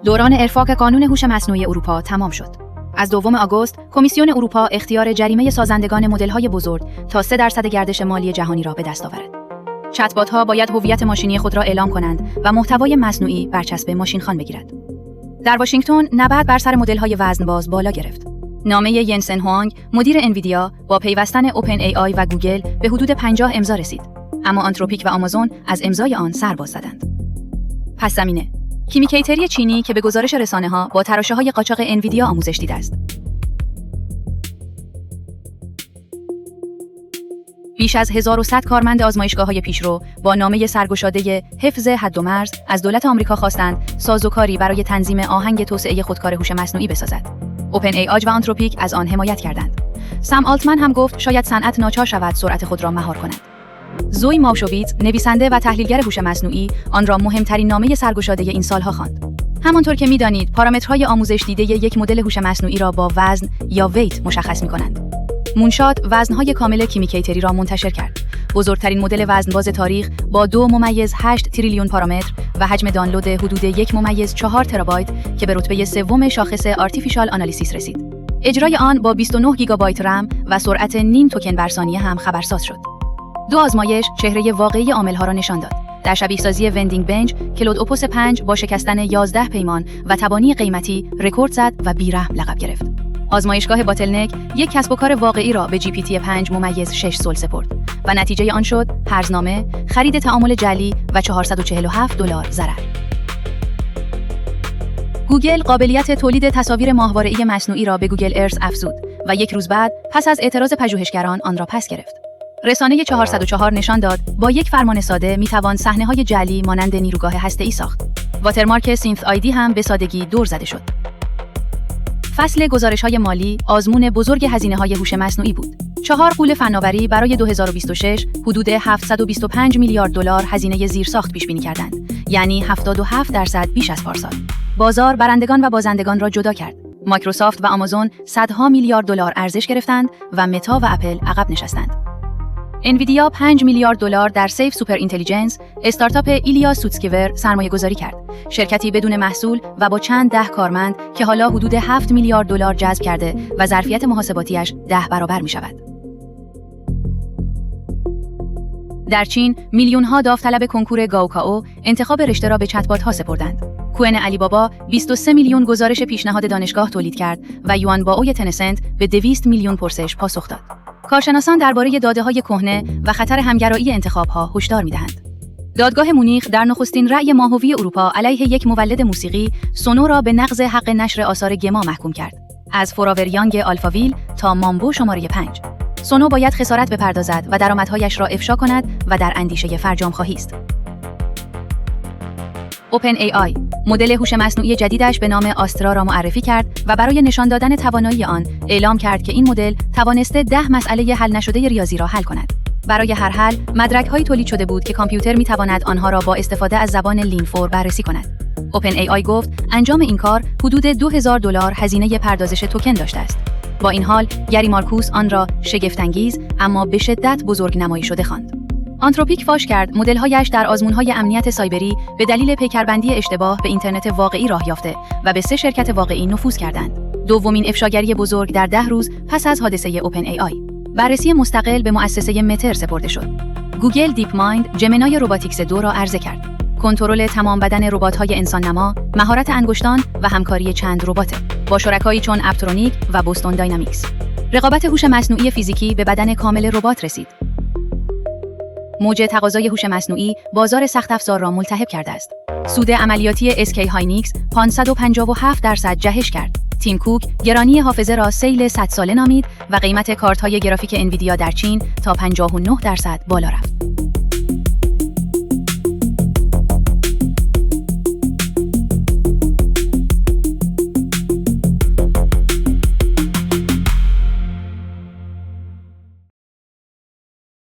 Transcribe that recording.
دوران ارفاق قانون هوش مصنوعی اروپا تمام شد. از 2 آگوست کمیسیون اروپا اختیار جریمه سازندگان مدل‌های بزرگ تا 3% گردش مالی جهانی را به دست آورد. چت‌بات‌ها باید هویت ماشینی خود را اعلام کنند و محتوای مصنوعی برچسب ماشین‌خوان بگیرد. در واشنگتن نبرد بر سر مدل‌های وزن‌باز بالا گرفت. نامه ینسن هوانگ، مدیر انویدیا، با پیوستن اوپن ای آی و گوگل به حدود 50 امضا رسید، اما آنتروپیک و آمازون از امضای آن سر باز زدند. پس زمینه: کیمیکیتری چینی که به گزارش رسانه‌ها با تراشه‌های قاچاق انویدیا آموزش دیده است. بیش از 1100 کارمند آزمایشگاه‌های پیشرو با نامه سرگشاده حفظ حد و مرز از دولت آمریکا خواستند سازوکاری برای تنظیم آهنگ توسعه خودکار هوش مصنوعی بسازد. اوپن ای آی و آنتروپیک از آن حمایت کردند. سم آلتمن هم گفت شاید صنعت ناچار شود سرعت خود را مهار کند. زوی ماوشوویتز، نویسنده و تحلیلگر هوش مصنوعی، آن را مهمترین نامه سرگشاده این سالها خواند. همانطور که می‌دانید، پارامترهای آموزش دیده یک مدل هوش مصنوعی را با وزن یا ویت مشخص می‌کنند. مونشات وزن‌های کامل کیمیکیتری را منتشر کرد. بزرگترین مدل وزن‌باز تاریخ با 2.8 تریلیون پارامتر و حجم دانلود حدود 1.4 ترابایت که به رتبه 3 شاخص آرتفیشال آنالیسیس رسید. اجرای آن با 29 گیگابایت رم و سرعت نیم توکن بر ثانیه هم خبرساز شد. 2 آزمایش چهره واقعی عامل‌ها را نشان داد. در شبیه‌سازی وندینگ بنچ، کلود اوپوس 5 با شکستن 11 پیمان و تبانی قیمتی رکورد زد و بی‌رحم لقب گرفت. آزمایشگاه باتلنک یک کسب و کار واقعی را به GPT 5.6 سول سپرد و نتیجه آن شد هرزنامه، خرید تعامل جعلی و $447 ضرر. گوگل قابلیت تولید تصاویر ماهواره‌ای مصنوعی را به گوگل ارث افزود و 1 روز بعد پس از اعتراض پژوهشگران آن را پس گرفت. رسانه 404 نشان داد با یک فرمان ساده میتوان صحنه‌های جعلی مانند نیروگاه هسته‌ای ساخت. واترمارک سینث آیدی هم به سادگی دور زده شد. فصل گزارش‌های مالی آزمون بزرگ هزینه‌های هوش مصنوعی بود. 4 غول فناوری برای 2026 حدود $725 میلیارد هزینه زیرساخت پیش بینی کردند، یعنی 77% بیش از پارسال. بازار برندگان و بازندگان را جدا کرد. مایکروسافت و آمازون صدها میلیارد دلار ارزش گرفتند و متا و اپل عقب نشستند. انویدیا $5 میلیارد در سیف سوپر اینتلیجنس، استارتاپ ایلیا سوتسکیور سرمایه‌گذاری کرد. شرکتی بدون محصول و با چند ده کارمند که حالا حدود $7 میلیارد جذب کرده و ظرفیت محاسباتیش 10 برابر می‌شود. در چین میلیون‌ها داوطلب کنکور گاوکائو انتخاب رشته را به چت‌بات‌ها سپردند. کوئن علی بابا 23 میلیون گزارش پیشنهاد دانشگاه تولید کرد و یوان باوی تنسنت به 200 میلیون پرسش پاسخ داد. کارشناسان درباره داده‌های کهنه و خطر همگرایی انتخاب‌ها هشدار می‌دهند. دادگاه مونیخ در نخستین رأی ماهوی اروپا علیه یک مولد موسیقی، سونو را به نقض حق نشر آثار گما محکوم کرد. از فراوریانگ آلفاویل تا مامبو شماره 5. سونو باید خسارت بپردازد و درآمدهایش را افشا کند و در اندیشه فرجام‌خواهی است. اوپن ای آی مدل هوش مصنوعی جدیدش به نام آسترا را معرفی کرد و برای نشان دادن توانایی آن اعلام کرد که این مدل توانسته 10 مسئله حل نشده ریاضی را حل کند. برای هر حل مدرک‌هایی تولید شده بود که کامپیوتر می‌تواند آنها را با استفاده از زبان لین4 بررسی کند. اوپن ای آی گفت انجام این کار حدود $2000 هزینه پردازش توکن داشته است. با این حال گری مارکوس آن را شگفت‌انگیز اما به شدت بزرگ نمایی شده خواند. آنتروپیک فاش کرد مدل‌هایش در آزمون‌های امنیت سایبری به دلیل پیکربندی اشتباه به اینترنت واقعی راه یافته و به 3 شرکت واقعی نفوذ کردند. دومین افشاگری بزرگ در 10 روز پس از حادثه اوپن ای آی. بررسی مستقل به مؤسسه متر سپرده شد. گوگل دیپ مایند جمنای روباتیکس 2 را عرضه کرد. کنترل تمام بدن ربات‌های انسان نما، مهارت انگشتان و همکاری چند ربات با شرکایی چون اپترونیک و بوستون داینامیکس. رقابت هوش مصنوعی فیزیکی به بدن کامل ربات رسید. موج تقاضای هوش مصنوعی بازار سخت افزار را ملتهب کرده است. سود عملیاتی اسکی هاینیکس 557% جهش کرد. تیم کوک گرانی حافظه را سیل 100 ساله نامید و قیمت کارت‌های گرافیک انویدیا در چین تا 59% بالا رفت.